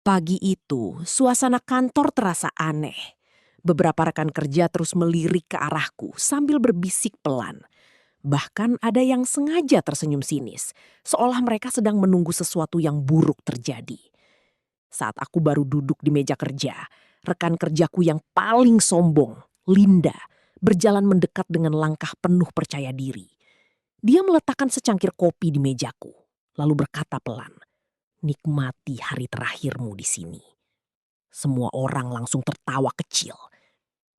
Pagi itu, suasana kantor terasa aneh. Beberapa rekan kerja terus melirik ke arahku sambil berbisik pelan. Bahkan ada yang sengaja tersenyum sinis, seolah mereka sedang menunggu sesuatu yang buruk terjadi. Saat aku baru duduk di meja kerja, rekan kerjaku yang paling sombong, Linda, berjalan mendekat dengan langkah penuh percaya diri. Dia meletakkan secangkir kopi di mejaku, lalu berkata pelan, "Nikmati hari terakhirmu di sini." Semua orang langsung tertawa kecil.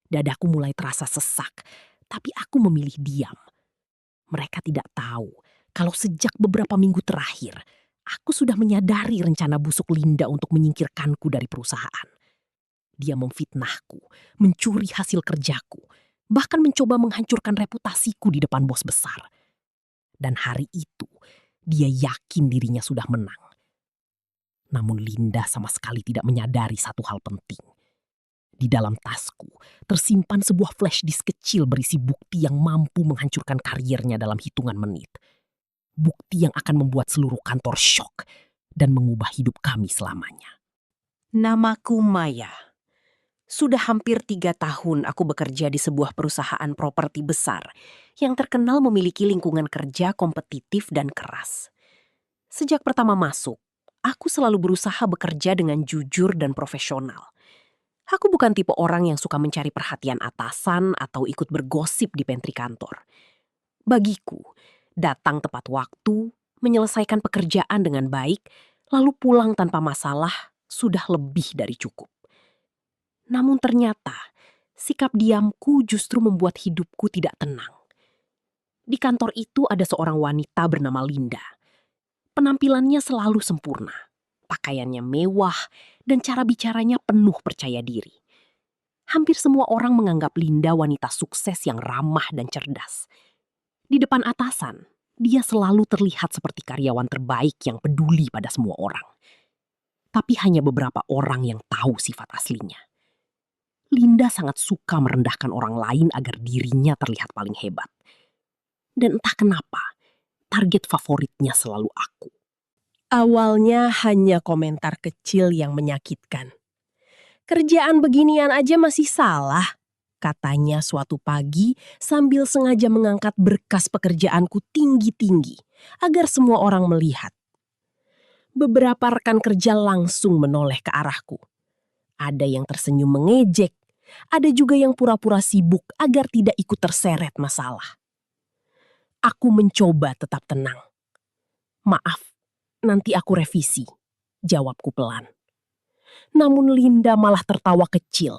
Dadaku mulai terasa sesak, tapi aku memilih diam. Mereka tidak tahu kalau sejak beberapa minggu terakhir, aku sudah menyadari rencana busuk Linda untuk menyingkirkanku dari perusahaan. Dia memfitnahku, mencuri hasil kerjaku, bahkan mencoba menghancurkan reputasiku di depan bos besar. Dan hari itu, dia yakin dirinya sudah menang. Namun Linda sama sekali tidak menyadari satu hal penting. Di dalam tasku, tersimpan sebuah flash disk kecil berisi bukti yang mampu menghancurkan karirnya dalam hitungan menit. Bukti yang akan membuat seluruh kantor syok dan mengubah hidup kami selamanya. Namaku Maya. Sudah hampir 3 tahun aku bekerja di sebuah perusahaan properti besar yang terkenal memiliki lingkungan kerja kompetitif dan keras. Sejak pertama masuk, aku selalu berusaha bekerja dengan jujur dan profesional. Aku bukan tipe orang yang suka mencari perhatian atasan atau ikut bergosip di pantry kantor. Bagiku, datang tepat waktu, menyelesaikan pekerjaan dengan baik, lalu pulang tanpa masalah sudah lebih dari cukup. Namun ternyata, sikap diamku justru membuat hidupku tidak tenang. Di kantor itu ada seorang wanita bernama Linda. Penampilannya selalu sempurna, pakaiannya mewah, dan cara bicaranya penuh percaya diri. Hampir semua orang menganggap Linda wanita sukses yang ramah dan cerdas. Di depan atasan, dia selalu terlihat seperti karyawan terbaik yang peduli pada semua orang. Tapi hanya beberapa orang yang tahu sifat aslinya. Linda sangat suka merendahkan orang lain agar dirinya terlihat paling hebat. Dan entah kenapa, target favoritnya selalu aku. Awalnya hanya komentar kecil yang menyakitkan. "Kerjaan beginian aja masih salah," katanya suatu pagi sambil sengaja mengangkat berkas pekerjaanku tinggi-tinggi agar semua orang melihat. Beberapa rekan kerja langsung menoleh ke arahku. Ada yang tersenyum mengejek, ada juga yang pura-pura sibuk agar tidak ikut terseret masalah. Aku mencoba tetap tenang. "Maaf, nanti aku revisi," jawabku pelan. Namun Linda malah tertawa kecil.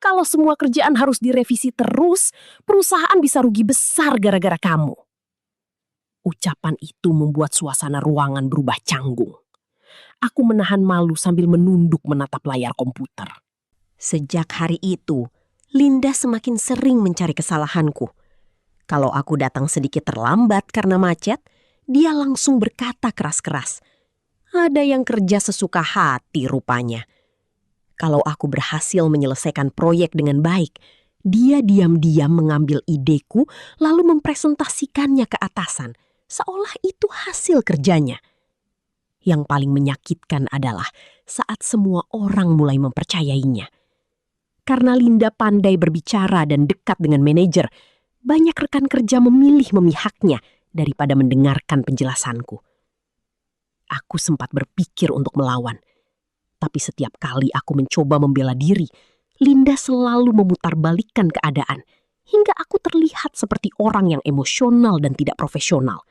"Kalau semua kerjaan harus direvisi terus, perusahaan bisa rugi besar gara-gara kamu." Ucapan itu membuat suasana ruangan berubah canggung. Aku menahan malu sambil menunduk menatap layar komputer. Sejak hari itu, Linda semakin sering mencari kesalahanku. Kalau aku datang sedikit terlambat karena macet, dia langsung berkata keras-keras. Ada yang kerja sesuka hati rupanya. Kalau aku berhasil menyelesaikan proyek dengan baik, dia diam-diam mengambil ideku lalu mempresentasikannya ke atasan, seolah itu hasil kerjanya. Yang paling menyakitkan adalah saat semua orang mulai mempercayainya. Karena Linda pandai berbicara dan dekat dengan manajer, banyak rekan kerja memilih memihaknya daripada mendengarkan penjelasanku. Aku sempat berpikir untuk melawan. Tapi setiap kali aku mencoba membela diri, Linda selalu memutarbalikkan keadaan, hingga aku terlihat seperti orang yang emosional dan tidak profesional.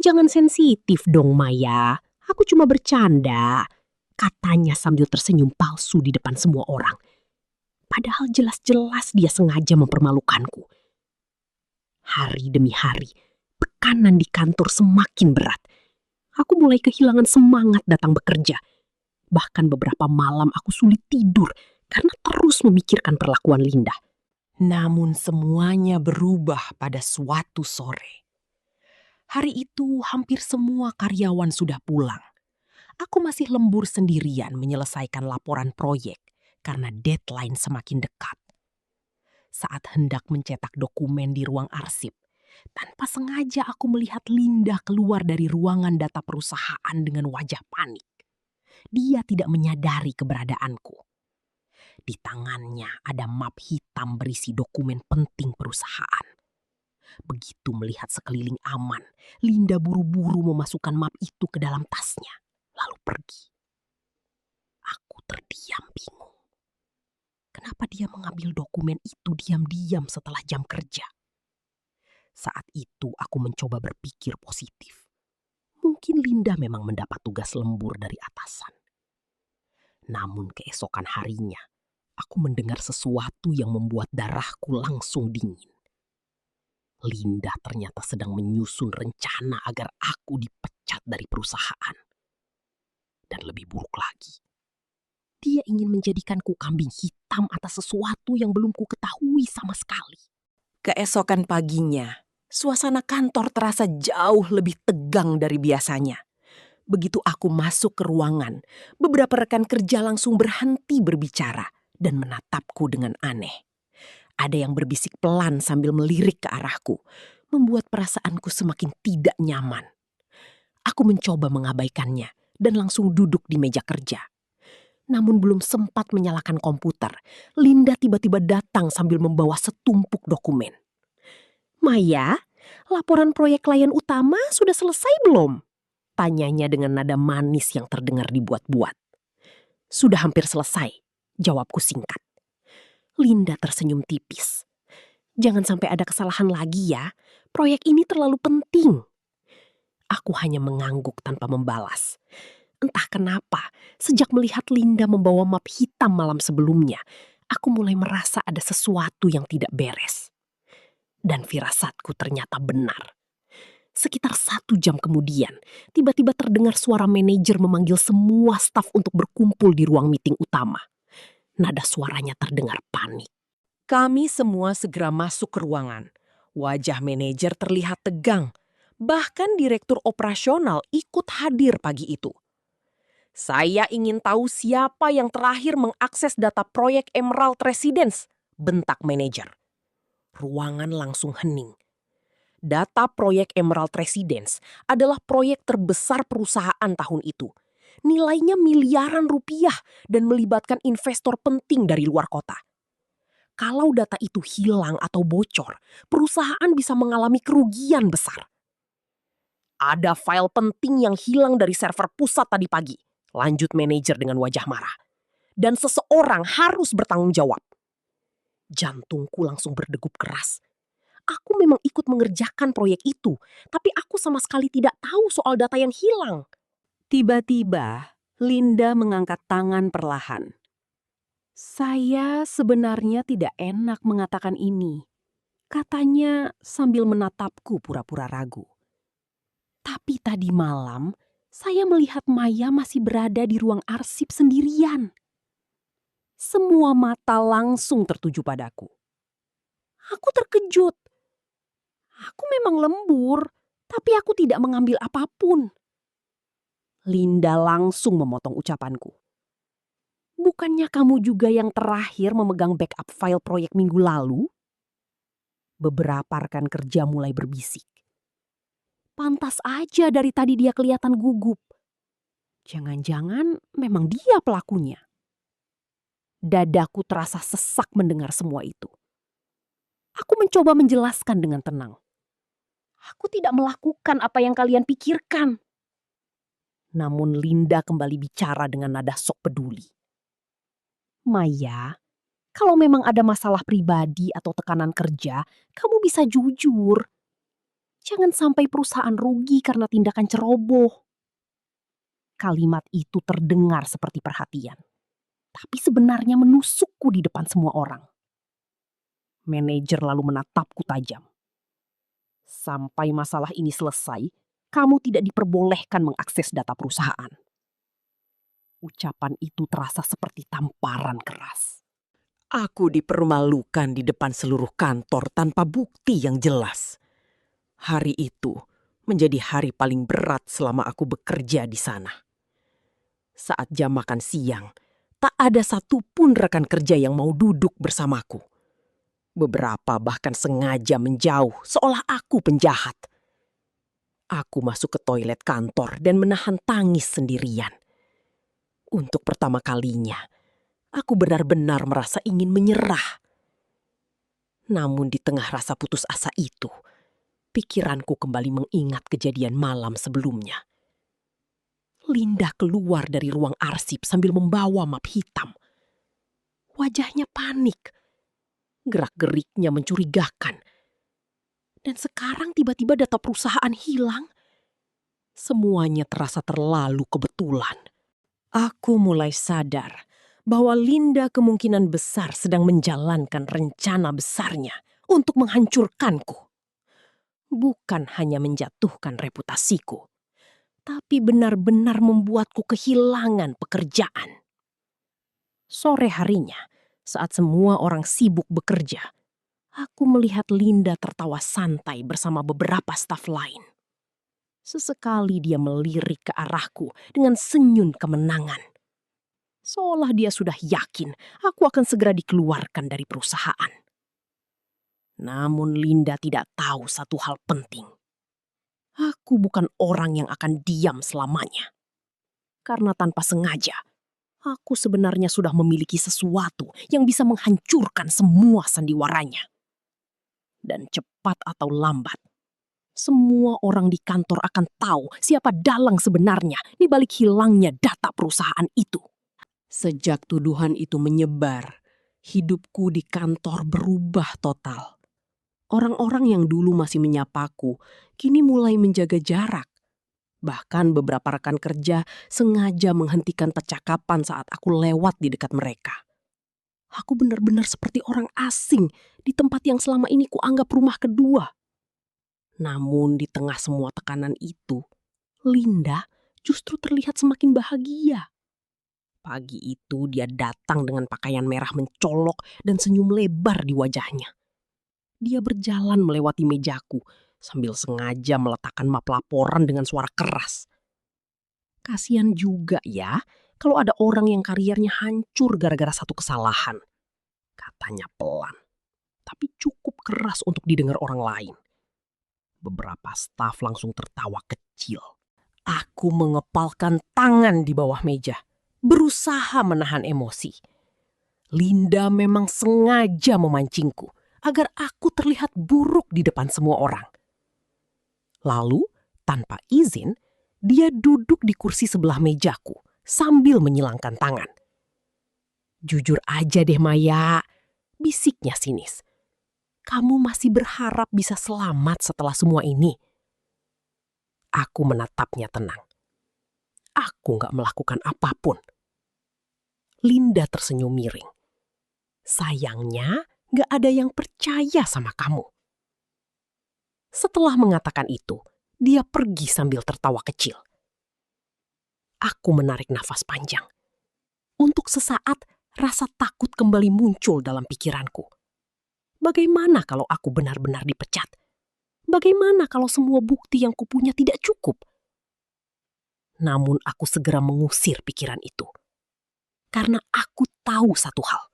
"Jangan sensitif dong, Maya. Aku cuma bercanda," katanya sambil tersenyum palsu di depan semua orang. Padahal jelas-jelas dia sengaja mempermalukanku. Hari demi hari, tekanan di kantor semakin berat. Aku mulai kehilangan semangat datang bekerja. Bahkan beberapa malam aku sulit tidur karena terus memikirkan perlakuan Linda. Namun semuanya berubah pada suatu sore. Hari itu hampir semua karyawan sudah pulang. Aku masih lembur sendirian menyelesaikan laporan proyek karena deadline semakin dekat. Saat hendak mencetak dokumen di ruang arsip, tanpa sengaja aku melihat Linda keluar dari ruangan data perusahaan dengan wajah panik. dia tidak menyadari keberadaanku. Di tangannya ada map hitam berisi dokumen penting perusahaan. Begitu melihat sekeliling aman, Linda buru-buru memasukkan map itu ke dalam tasnya, lalu pergi. Aku terdiam bingung. Kenapa dia mengambil dokumen itu diam-diam setelah jam kerja? Saat itu aku mencoba berpikir positif. Mungkin Linda memang mendapat tugas lembur dari atasan. Namun keesokan harinya, aku mendengar sesuatu yang membuat darahku langsung dingin. Linda ternyata sedang menyusun rencana agar aku dipecat dari perusahaan. Dan lebih buruk lagi, dia ingin menjadikanku kambing hitam atas sesuatu yang belum ku ketahui sama sekali. Keesokan paginya, suasana kantor terasa jauh lebih tegang dari biasanya. Begitu aku masuk ke ruangan, beberapa rekan kerja langsung berhenti berbicara dan menatapku dengan aneh. Ada yang berbisik pelan sambil melirik ke arahku, membuat perasaanku semakin tidak nyaman. Aku mencoba mengabaikannya dan langsung duduk di meja kerja. Namun belum sempat menyalakan komputer, Linda tiba-tiba datang sambil membawa setumpuk dokumen. "Maya, laporan proyek klien utama sudah selesai belum?" Tanyanya dengan nada manis yang terdengar dibuat-buat. "Sudah hampir selesai," jawabku singkat. Linda tersenyum tipis. "Jangan sampai ada kesalahan lagi ya, proyek ini terlalu penting." Aku hanya mengangguk tanpa membalas. Entah kenapa, sejak melihat Linda membawa map hitam malam sebelumnya, aku mulai merasa ada sesuatu yang tidak beres. Dan firasatku ternyata benar. Sekitar 1 jam kemudian, tiba-tiba terdengar suara manajer memanggil semua staf untuk berkumpul di ruang meeting utama. Nada suaranya terdengar panik. Kami semua segera masuk ke ruangan. Wajah manajer terlihat tegang. Bahkan direktur operasional ikut hadir pagi itu. "Saya ingin tahu siapa yang terakhir mengakses data proyek Emerald Residence," bentak manajer. Ruangan langsung hening. Data proyek Emerald Residence adalah proyek terbesar perusahaan tahun itu. Nilainya miliaran rupiah dan melibatkan investor penting dari luar kota. Kalau data itu hilang atau bocor, perusahaan bisa mengalami kerugian besar. "Ada file penting yang hilang dari server pusat tadi pagi," lanjut manajer dengan wajah marah. "Dan seseorang harus bertanggung jawab." Jantungku langsung berdegup keras. Aku memang ikut mengerjakan proyek itu, tapi aku sama sekali tidak tahu soal data yang hilang. Tiba-tiba, Linda mengangkat tangan perlahan. "Saya sebenarnya tidak enak mengatakan ini," katanya sambil menatapku pura-pura ragu. "Tapi tadi malam, saya melihat Maya masih berada di ruang arsip sendirian." Semua mata langsung tertuju padaku. Aku terkejut. Aku memang lembur, tapi aku tidak mengambil apapun. Linda langsung memotong ucapanku. "Bukannya kamu juga yang terakhir memegang backup file proyek minggu lalu?" Beberapa rekan kerja mulai berbisik. Pantas aja dari tadi dia kelihatan gugup. Jangan-jangan memang dia pelakunya. Dadaku terasa sesak mendengar semua itu. Aku mencoba menjelaskan dengan tenang. "Aku tidak melakukan apa yang kalian pikirkan." Namun Linda kembali bicara dengan nada sok peduli. "Maya, kalau memang ada masalah pribadi atau tekanan kerja, kamu bisa jujur. Jangan sampai perusahaan rugi karena tindakan ceroboh." Kalimat itu terdengar seperti perhatian, tapi sebenarnya menusukku di depan semua orang. Manajer lalu menatapku tajam. "Sampai masalah ini selesai, kamu tidak diperbolehkan mengakses data perusahaan." Ucapan itu terasa seperti tamparan keras. Aku dipermalukan di depan seluruh kantor tanpa bukti yang jelas. Hari itu menjadi hari paling berat selama aku bekerja di sana. Saat jam makan siang, tak ada satupun rekan kerja yang mau duduk bersamaku. Beberapa bahkan sengaja menjauh seolah aku penjahat. Aku masuk ke toilet kantor dan menahan tangis sendirian. Untuk pertama kalinya, aku benar-benar merasa ingin menyerah. Namun di tengah rasa putus asa itu, pikiranku kembali mengingat kejadian malam sebelumnya. Linda keluar dari ruang arsip sambil membawa map hitam. Wajahnya panik. Gerak-geriknya mencurigakan. Dan sekarang tiba-tiba data perusahaan hilang. Semuanya terasa terlalu kebetulan. Aku mulai sadar bahwa Linda kemungkinan besar sedang menjalankan rencana besarnya untuk menghancurkanku. Bukan hanya menjatuhkan reputasiku, tapi benar-benar membuatku kehilangan pekerjaan. Sore harinya, saat semua orang sibuk bekerja, aku melihat Linda tertawa santai bersama beberapa staf lain. Sesekali dia melirik ke arahku dengan senyum kemenangan. Seolah dia sudah yakin aku akan segera dikeluarkan dari perusahaan. Namun Linda tidak tahu satu hal penting. Aku bukan orang yang akan diam selamanya. Karena tanpa sengaja, aku sebenarnya sudah memiliki sesuatu yang bisa menghancurkan semua sandiwaranya. Dan cepat atau lambat, semua orang di kantor akan tahu siapa dalang sebenarnya di balik hilangnya data perusahaan itu. Sejak tuduhan itu menyebar, hidupku di kantor berubah total. Orang-orang yang dulu masih menyapaku, kini mulai menjaga jarak. Bahkan beberapa rekan kerja sengaja menghentikan percakapan saat aku lewat di dekat mereka. Aku benar-benar seperti orang asing di tempat yang selama ini kuanggap rumah kedua. Namun di tengah semua tekanan itu, Linda justru terlihat semakin bahagia. Pagi itu dia datang dengan pakaian merah mencolok dan senyum lebar di wajahnya. Dia berjalan melewati mejaku sambil sengaja meletakkan map laporan dengan suara keras. Kasian juga ya kalau ada orang yang karirnya hancur gara-gara satu kesalahan. Katanya pelan, tapi cukup keras untuk didengar orang lain. Beberapa staf langsung tertawa kecil. Aku mengepalkan tangan di bawah meja, berusaha menahan emosi. Linda memang sengaja memancingku agar aku terlihat buruk di depan semua orang. Lalu, tanpa izin, dia duduk di kursi sebelah mejaku sambil menyilangkan tangan. Jujur aja deh Maya, bisiknya sinis. Kamu masih berharap bisa selamat setelah semua ini? Aku menatapnya tenang. Aku gak melakukan apapun. Linda tersenyum miring. Sayangnya gak ada yang percaya sama kamu. Setelah mengatakan itu, dia pergi sambil tertawa kecil. Aku menarik nafas panjang. Untuk sesaat, rasa takut kembali muncul dalam pikiranku. Bagaimana kalau aku benar-benar dipecat? Bagaimana kalau semua bukti yang kupunya tidak cukup? Namun aku segera mengusir pikiran itu. Karena aku tahu satu hal.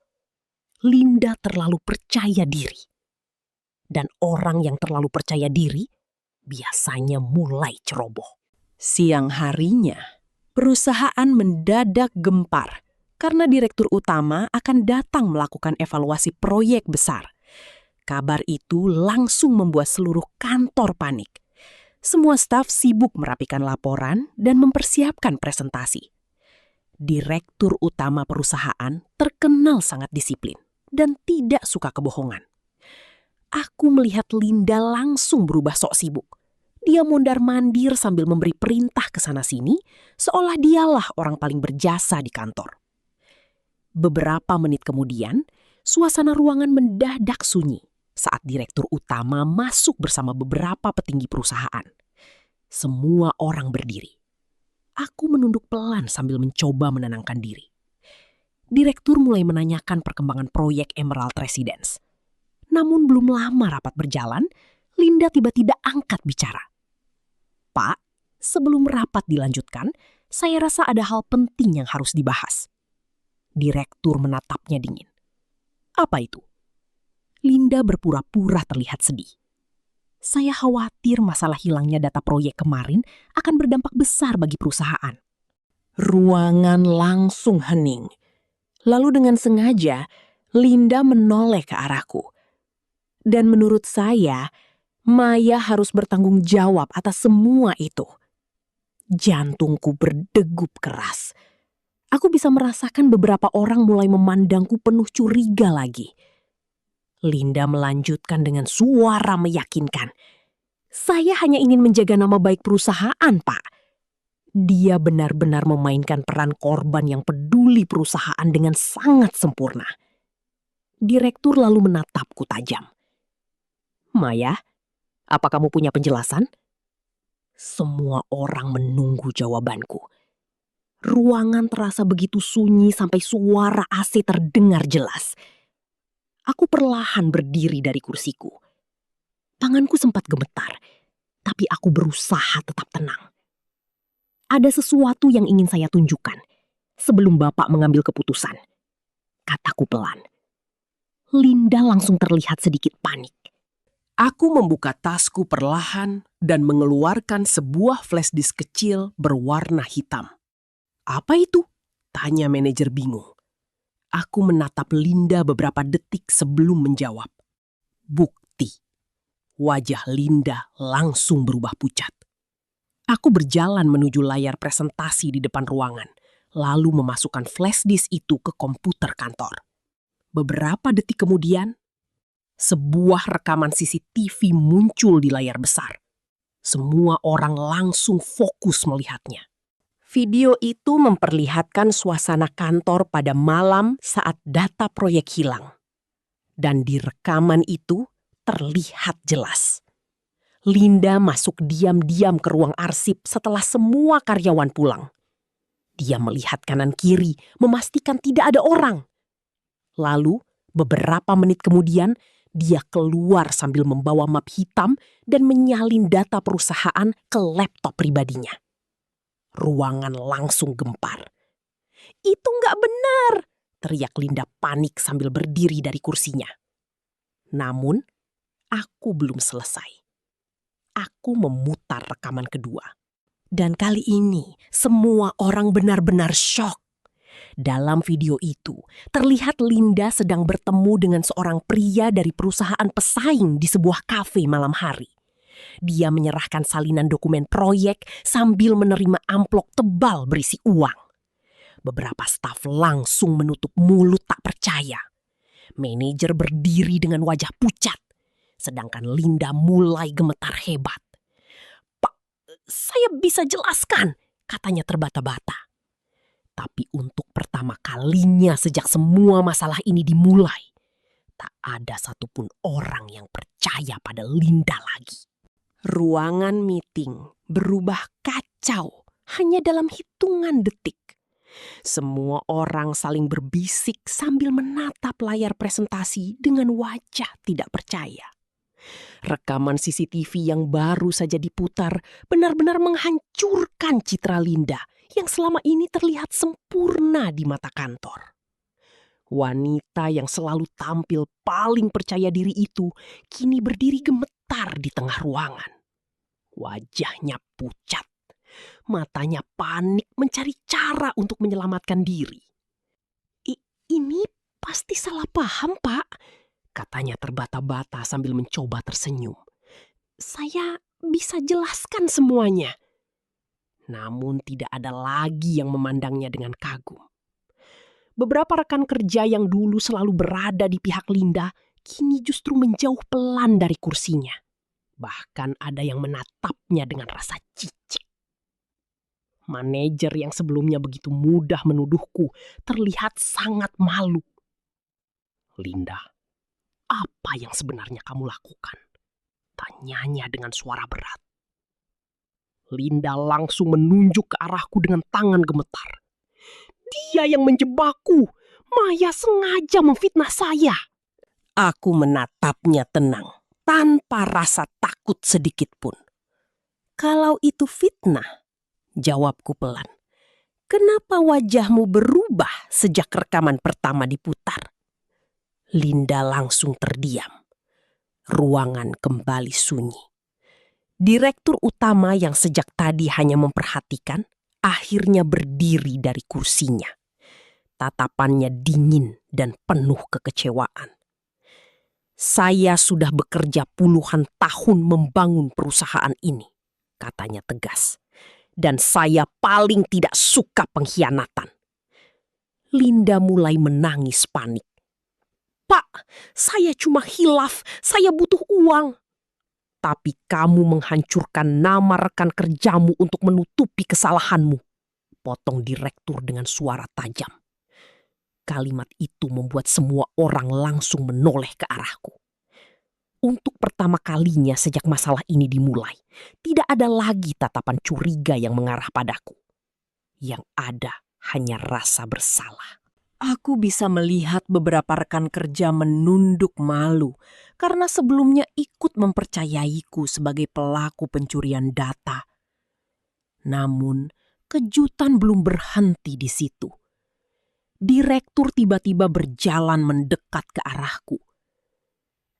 Linda terlalu percaya diri. Dan orang yang terlalu percaya diri biasanya mulai ceroboh. Siang harinya, perusahaan mendadak gempar karena direktur utama akan datang melakukan evaluasi proyek besar. Kabar itu langsung membuat seluruh kantor panik. Semua staf sibuk merapikan laporan dan mempersiapkan presentasi. Direktur utama perusahaan terkenal sangat disiplin dan tidak suka kebohongan. Aku melihat Linda langsung berubah sok sibuk. Dia mondar-mandir sambil memberi perintah ke sana-sini, seolah dialah orang paling berjasa di kantor. Beberapa menit kemudian, suasana ruangan mendadak sunyi saat direktur utama masuk bersama beberapa petinggi perusahaan. Semua orang berdiri. Aku menunduk pelan sambil mencoba menenangkan diri. Direktur mulai menanyakan perkembangan proyek Emerald Residence. Namun belum lama rapat berjalan, Linda tiba-tiba angkat bicara. Pak, sebelum rapat dilanjutkan, saya rasa ada hal penting yang harus dibahas. Direktur menatapnya dingin. Apa itu? Linda berpura-pura terlihat sedih. Saya khawatir masalah hilangnya data proyek kemarin akan berdampak besar bagi perusahaan. Ruangan langsung hening. Lalu dengan sengaja, Linda menoleh ke arahku. Dan menurut saya, Maya harus bertanggung jawab atas semua itu. Jantungku berdegup keras. Aku bisa merasakan beberapa orang mulai memandangku penuh curiga lagi. Linda melanjutkan dengan suara meyakinkan. Saya hanya ingin menjaga nama baik perusahaan, Pak. Dia benar-benar memainkan peran korban yang peduli perusahaan dengan sangat sempurna. Direktur lalu menatapku tajam. Maya, apa kamu punya penjelasan? Semua orang menunggu jawabanku. Ruangan terasa begitu sunyi sampai suara AC terdengar jelas. Aku perlahan berdiri dari kursiku. Tanganku sempat gemetar, tapi aku berusaha tetap tenang. Ada sesuatu yang ingin saya tunjukkan sebelum Bapak mengambil keputusan. Kataku pelan. Linda langsung terlihat sedikit panik. Aku membuka tasku perlahan dan mengeluarkan sebuah flash disk kecil berwarna hitam. Apa itu? Tanya manajer bingung. Aku menatap Linda beberapa detik sebelum menjawab. Bukti. Wajah Linda langsung berubah pucat. Aku berjalan menuju layar presentasi di depan ruangan, lalu memasukkan flash disk itu ke komputer kantor. Beberapa detik kemudian, sebuah rekaman CCTV muncul di layar besar. Semua orang langsung fokus melihatnya. Video itu memperlihatkan suasana kantor pada malam saat data proyek hilang. Dan di rekaman itu terlihat jelas. Linda masuk diam-diam ke ruang arsip setelah semua karyawan pulang. Dia melihat kanan kiri, memastikan tidak ada orang. Lalu, beberapa menit kemudian, dia keluar sambil membawa map hitam dan menyalin data perusahaan ke laptop pribadinya. Ruangan langsung gempar. Itu nggak benar, teriak Linda panik sambil berdiri dari kursinya. Namun, aku belum selesai. Aku memutar rekaman kedua. Dan kali ini, semua orang benar-benar syok. Dalam video itu, terlihat Linda sedang bertemu dengan seorang pria dari perusahaan pesaing di sebuah kafe malam hari. Dia menyerahkan salinan dokumen proyek sambil menerima amplop tebal berisi uang. Beberapa staf langsung menutup mulut tak percaya. Manajer berdiri dengan wajah pucat, sedangkan Linda mulai gemetar hebat. "Pak, saya bisa jelaskan," katanya terbata-bata. Tapi untuk pertama kalinya sejak semua masalah ini dimulai, tak ada satupun orang yang percaya pada Linda lagi. Ruangan meeting berubah kacau hanya dalam hitungan detik. Semua orang saling berbisik sambil menatap layar presentasi dengan wajah tidak percaya. Rekaman CCTV yang baru saja diputar benar-benar menghancurkan citra Linda yang selama ini terlihat sempurna di mata kantor. Wanita yang selalu tampil paling percaya diri itu kini berdiri gemetar di tengah ruangan. Wajahnya pucat, matanya panik mencari cara untuk menyelamatkan diri. Ini pasti salah paham, Pak, katanya terbata-bata sambil mencoba tersenyum. Saya bisa jelaskan semuanya. Namun tidak ada lagi yang memandangnya dengan kagum. Beberapa rekan kerja yang dulu selalu berada di pihak Linda kini justru menjauh pelan dari kursinya. Bahkan ada yang menatapnya dengan rasa cicik. Manajer yang sebelumnya begitu mudah menuduhku terlihat sangat malu. "Linda, apa yang sebenarnya kamu lakukan?" tanyanya dengan suara berat. Linda langsung menunjuk ke arahku dengan tangan gemetar. "Dia yang menjebakku. Maya sengaja memfitnah saya." Aku menatapnya tenang, tanpa rasa takut sedikit pun. "Kalau itu fitnah," jawabku pelan, "kenapa wajahmu berubah sejak rekaman pertama diputar?" Linda langsung terdiam. Ruangan kembali sunyi. Direktur utama yang sejak tadi hanya memperhatikan, akhirnya berdiri dari kursinya. Tatapannya dingin dan penuh kekecewaan. "Saya sudah bekerja puluhan tahun membangun perusahaan ini," katanya tegas. "Dan saya paling tidak suka pengkhianatan." Linda mulai menangis panik. "Pak, saya cuma hilaf, saya butuh uang." "Tapi kamu menghancurkan nama rekan kerjamu untuk menutupi kesalahanmu," potong direktur dengan suara tajam. Kalimat itu membuat semua orang langsung menoleh ke arahku. Untuk pertama kalinya sejak masalah ini dimulai, tidak ada lagi tatapan curiga yang mengarah padaku. Yang ada hanya rasa bersalah. Aku bisa melihat beberapa rekan kerja menunduk malu karena sebelumnya ikut mempercayaiku sebagai pelaku pencurian data. Namun, kejutan belum berhenti di situ. Direktur tiba-tiba berjalan mendekat ke arahku.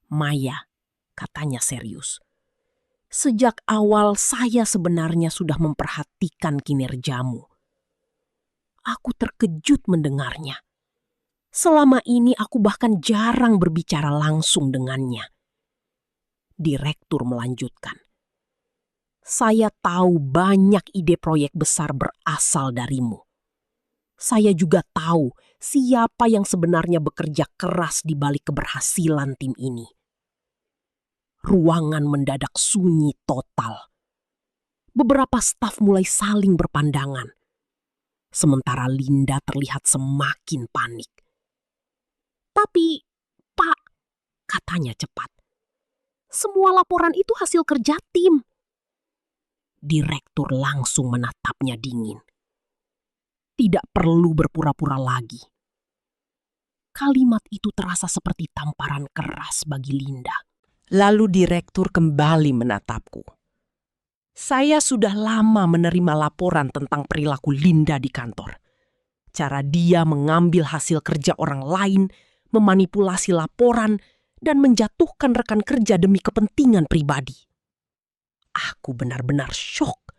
"Maya," katanya serius, "sejak awal saya sebenarnya sudah memperhatikan kinerjamu." Aku terkejut mendengarnya. Selama ini aku bahkan jarang berbicara langsung dengannya. Direktur melanjutkan. "Saya tahu banyak ide proyek besar berasal darimu. Saya juga tahu siapa yang sebenarnya bekerja keras di balik keberhasilan tim ini." Ruangan mendadak sunyi total. Beberapa staf mulai saling berpandangan. Sementara Linda terlihat semakin panik. "Tapi, Pak," katanya cepat, "semua laporan itu hasil kerja tim." Direktur langsung menatapnya dingin. "Tidak perlu berpura-pura lagi." Kalimat itu terasa seperti tamparan keras bagi Linda. Lalu direktur kembali menatapku. "Saya sudah lama menerima laporan tentang perilaku Linda di kantor. Cara dia mengambil hasil kerja orang lain, memanipulasi laporan, dan menjatuhkan rekan kerja demi kepentingan pribadi." Aku benar-benar syok.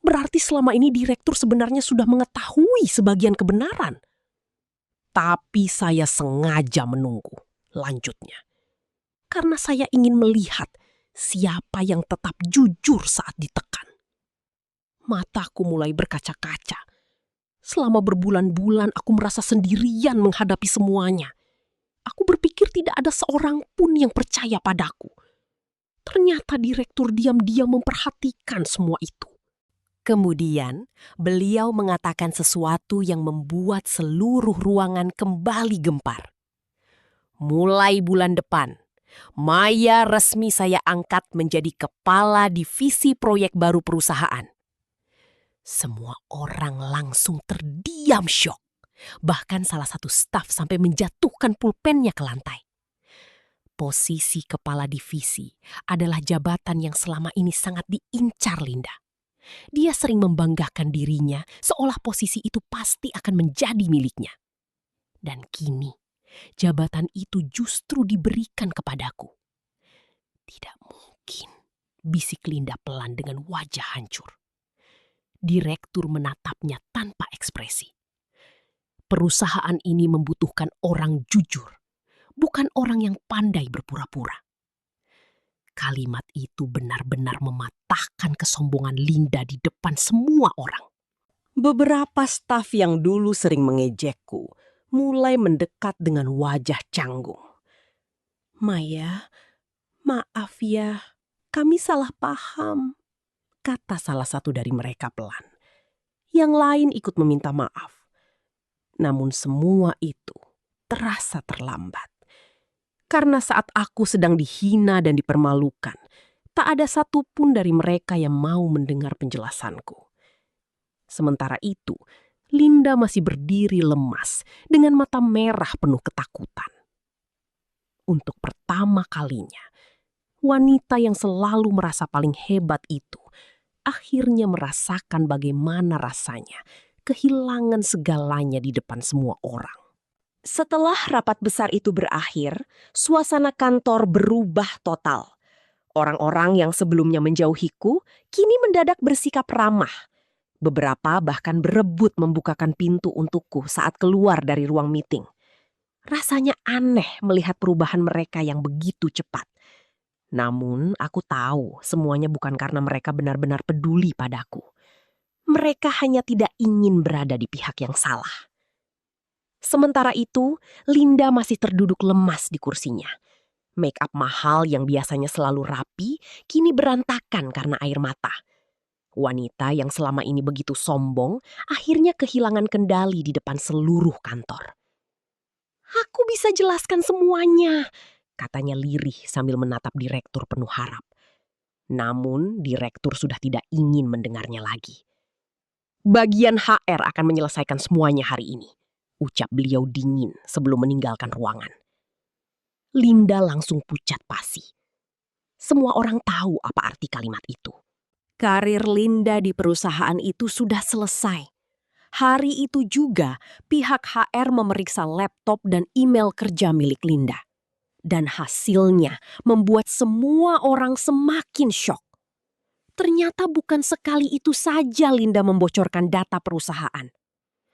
Berarti selama ini direktur sebenarnya sudah mengetahui sebagian kebenaran. "Tapi saya sengaja menunggu," lanjutnya. "Karena saya ingin melihat siapa yang tetap jujur saat ditekan." Mataku mulai berkaca-kaca. Selama berbulan-bulan aku merasa sendirian menghadapi semuanya. Aku berpikir tidak ada seorang pun yang percaya padaku. Ternyata direktur diam-diam memperhatikan semua itu. Kemudian, beliau mengatakan sesuatu yang membuat seluruh ruangan kembali gempar. "Mulai bulan depan, Maya resmi saya angkat menjadi kepala divisi proyek baru perusahaan." Semua orang langsung terdiam syok. Bahkan salah satu staf sampai menjatuhkan pulpennya ke lantai. Posisi kepala divisi adalah jabatan yang selama ini sangat diincar Linda. Dia sering membanggakan dirinya seolah posisi itu pasti akan menjadi miliknya. Dan kini, jabatan itu justru diberikan kepadaku. "Tidak mungkin," bisik Linda pelan dengan wajah hancur. Direktur menatapnya tanpa ekspresi. Perusahaan ini membutuhkan orang jujur, bukan orang yang pandai berpura-pura. Kalimat itu benar-benar mematahkan kesombongan Linda di depan semua orang. Beberapa staf yang dulu sering mengejekku mulai mendekat dengan wajah canggung. "Maya, maaf ya, kami salah paham," kata salah satu dari mereka pelan. Yang lain ikut meminta maaf. Namun semua itu terasa terlambat. Karena saat aku sedang dihina dan dipermalukan, tak ada satupun dari mereka yang mau mendengar penjelasanku. Sementara itu, Linda masih berdiri lemas dengan mata merah penuh ketakutan. Untuk pertama kalinya, wanita yang selalu merasa paling hebat itu akhirnya merasakan bagaimana rasanya kehilangan segalanya di depan semua orang. Setelah rapat besar itu berakhir, suasana kantor berubah total. Orang-orang yang sebelumnya menjauhiku kini mendadak bersikap ramah. Beberapa bahkan berebut membukakan pintu untukku saat keluar dari ruang meeting. Rasanya aneh melihat perubahan mereka yang begitu cepat. Namun aku tahu semuanya bukan karena mereka benar-benar peduli padaku. Mereka hanya tidak ingin berada di pihak yang salah. Sementara itu, Linda masih terduduk lemas di kursinya. Make up mahal yang biasanya selalu rapi, kini berantakan karena air mata. Wanita yang selama ini begitu sombong, akhirnya kehilangan kendali di depan seluruh kantor. "Aku bisa jelaskan semuanya," katanya lirih sambil menatap direktur penuh harap. Namun, direktur sudah tidak ingin mendengarnya lagi. "Bagian HR akan menyelesaikan semuanya hari ini," ucap beliau dingin sebelum meninggalkan ruangan. Linda langsung pucat pasi. Semua orang tahu apa arti kalimat itu. Karir Linda di perusahaan itu sudah selesai. Hari itu juga pihak HR memeriksa laptop dan email kerja milik Linda. Dan hasilnya membuat semua orang semakin syok. Ternyata bukan sekali itu saja Linda membocorkan data perusahaan.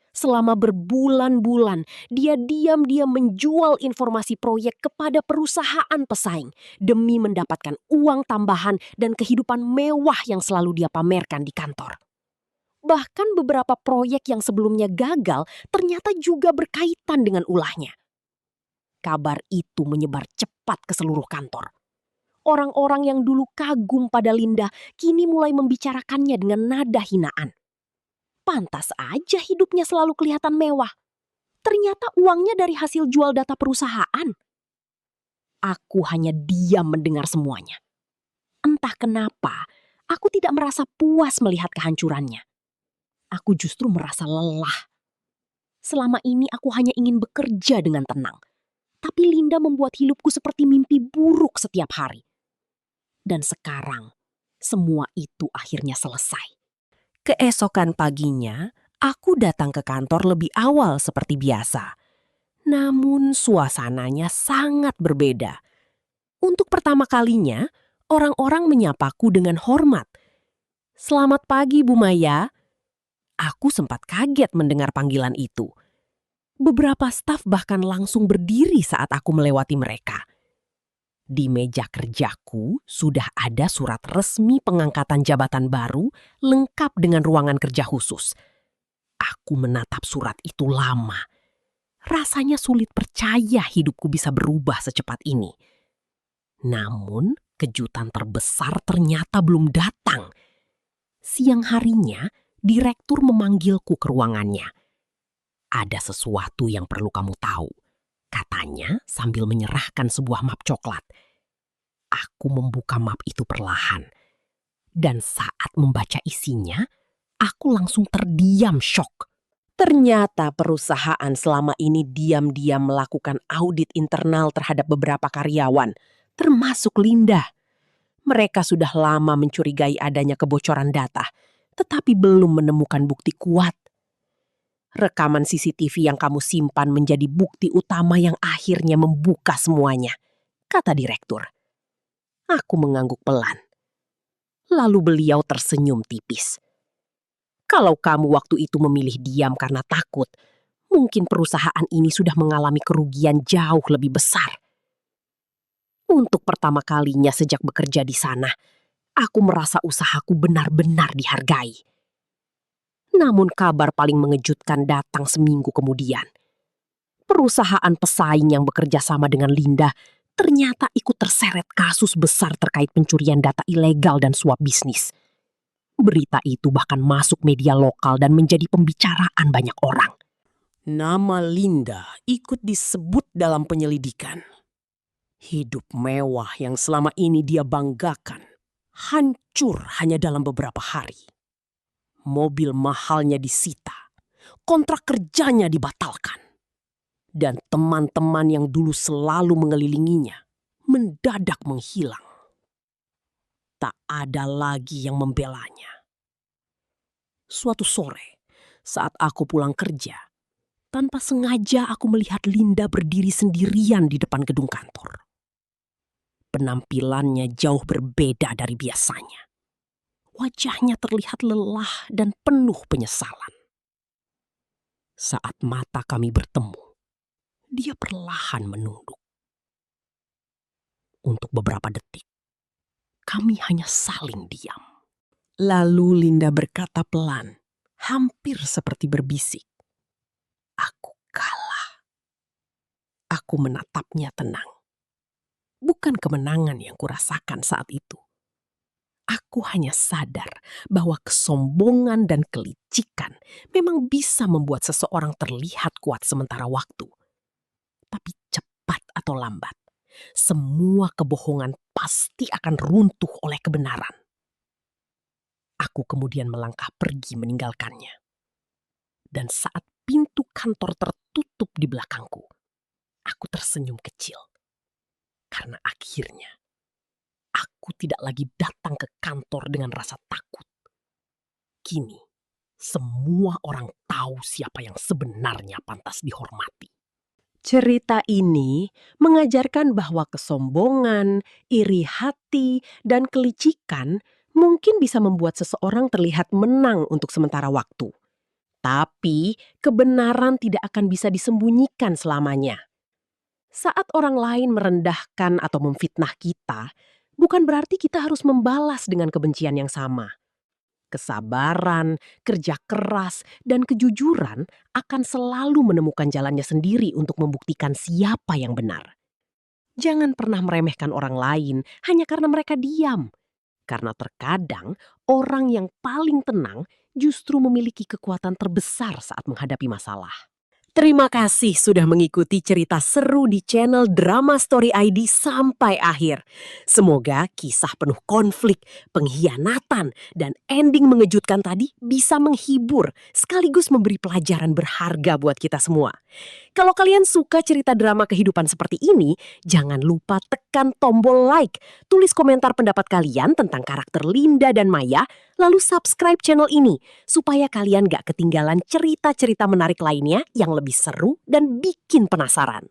Selama berbulan-bulan, dia diam-diam menjual informasi proyek kepada perusahaan pesaing demi mendapatkan uang tambahan dan kehidupan mewah yang selalu dia pamerkan di kantor. Bahkan beberapa proyek yang sebelumnya gagal ternyata juga berkaitan dengan ulahnya. Kabar itu menyebar cepat ke seluruh kantor. Orang-orang yang dulu kagum pada Linda kini mulai membicarakannya dengan nada hinaan. Pantas aja hidupnya selalu kelihatan mewah. Ternyata uangnya dari hasil jual data perusahaan. Aku hanya diam mendengar semuanya. Entah kenapa, aku tidak merasa puas melihat kehancurannya. Aku justru merasa lelah. Selama ini aku hanya ingin bekerja dengan tenang. Tapi Linda membuat hidupku seperti mimpi buruk setiap hari. Dan sekarang, semua itu akhirnya selesai. Keesokan paginya, aku datang ke kantor lebih awal seperti biasa. Namun suasananya sangat berbeda. Untuk pertama kalinya, orang-orang menyapaku dengan hormat. "Selamat pagi, Bu Maya." Aku sempat kaget mendengar panggilan itu. Beberapa staf bahkan langsung berdiri saat aku melewati mereka. Di meja kerjaku sudah ada surat resmi pengangkatan jabatan baru lengkap dengan ruangan kerja khusus. Aku menatap surat itu lama. Rasanya sulit percaya hidupku bisa berubah secepat ini. Namun, kejutan terbesar ternyata belum datang. Siang harinya, direktur memanggilku ke ruangannya. "Ada sesuatu yang perlu kamu tahu," katanya sambil menyerahkan sebuah map coklat. Aku membuka map itu perlahan. Dan saat membaca isinya, aku langsung terdiam syok. Ternyata perusahaan selama ini diam-diam melakukan audit internal terhadap beberapa karyawan, termasuk Linda. Mereka sudah lama mencurigai adanya kebocoran data, tetapi belum menemukan bukti kuat. "Rekaman CCTV yang kamu simpan menjadi bukti utama yang akhirnya membuka semuanya," kata direktur. Aku mengangguk pelan. Lalu beliau tersenyum tipis. "Kalau kamu waktu itu memilih diam karena takut, mungkin perusahaan ini sudah mengalami kerugian jauh lebih besar. Untuk pertama kalinya sejak bekerja di sana, aku merasa usahaku benar-benar dihargai." Namun kabar paling mengejutkan datang seminggu kemudian. Perusahaan pesaing yang bekerja sama dengan Linda ternyata ikut terseret kasus besar terkait pencurian data ilegal dan suap bisnis. Berita itu bahkan masuk media lokal dan menjadi pembicaraan banyak orang. Nama Linda ikut disebut dalam penyelidikan. Hidup mewah yang selama ini dia banggakan hancur hanya dalam beberapa hari. Mobil mahalnya disita, kontrak kerjanya dibatalkan. Dan teman-teman yang dulu selalu mengelilinginya mendadak menghilang. Tak ada lagi yang membelanya. Suatu sore, saat aku pulang kerja, tanpa sengaja aku melihat Linda berdiri sendirian di depan gedung kantor. Penampilannya jauh berbeda dari biasanya. Wajahnya terlihat lelah dan penuh penyesalan. Saat mata kami bertemu, dia perlahan menunduk. Untuk beberapa detik, kami hanya saling diam. Lalu Linda berkata pelan, hampir seperti berbisik. Aku kalah. Aku menatapnya tenang. Bukan kemenangan yang kurasakan saat itu. Aku hanya sadar bahwa kesombongan dan kelicikan memang bisa membuat seseorang terlihat kuat sementara waktu. Tapi cepat atau lambat, semua kebohongan pasti akan runtuh oleh kebenaran. Aku kemudian melangkah pergi meninggalkannya. Dan saat pintu kantor tertutup di belakangku, aku tersenyum kecil. Karena akhirnya, aku tidak lagi datang ke kantor dengan rasa takut. Kini, semua orang tahu siapa yang sebenarnya pantas dihormati. Cerita ini mengajarkan bahwa kesombongan, iri hati, dan kelicikan mungkin bisa membuat seseorang terlihat menang untuk sementara waktu. Tapi, kebenaran tidak akan bisa disembunyikan selamanya. Saat orang lain merendahkan atau memfitnah kita, bukan berarti kita harus membalas dengan kebencian yang sama. Kesabaran, kerja keras, dan kejujuran akan selalu menemukan jalannya sendiri untuk membuktikan siapa yang benar. Jangan pernah meremehkan orang lain hanya karena mereka diam. Karena terkadang orang yang paling tenang justru memiliki kekuatan terbesar saat menghadapi masalah. Terima kasih sudah mengikuti cerita seru di channel Drama Story ID sampai akhir. Semoga kisah penuh konflik, pengkhianatan, dan ending mengejutkan tadi bisa menghibur sekaligus memberi pelajaran berharga buat kita semua. Kalau kalian suka cerita drama kehidupan seperti ini, jangan lupa tekan tombol like, tulis komentar pendapat kalian tentang karakter Linda dan Maya, lalu subscribe channel ini supaya kalian gak ketinggalan cerita-cerita menarik lainnya yang lebih seru dan bikin penasaran.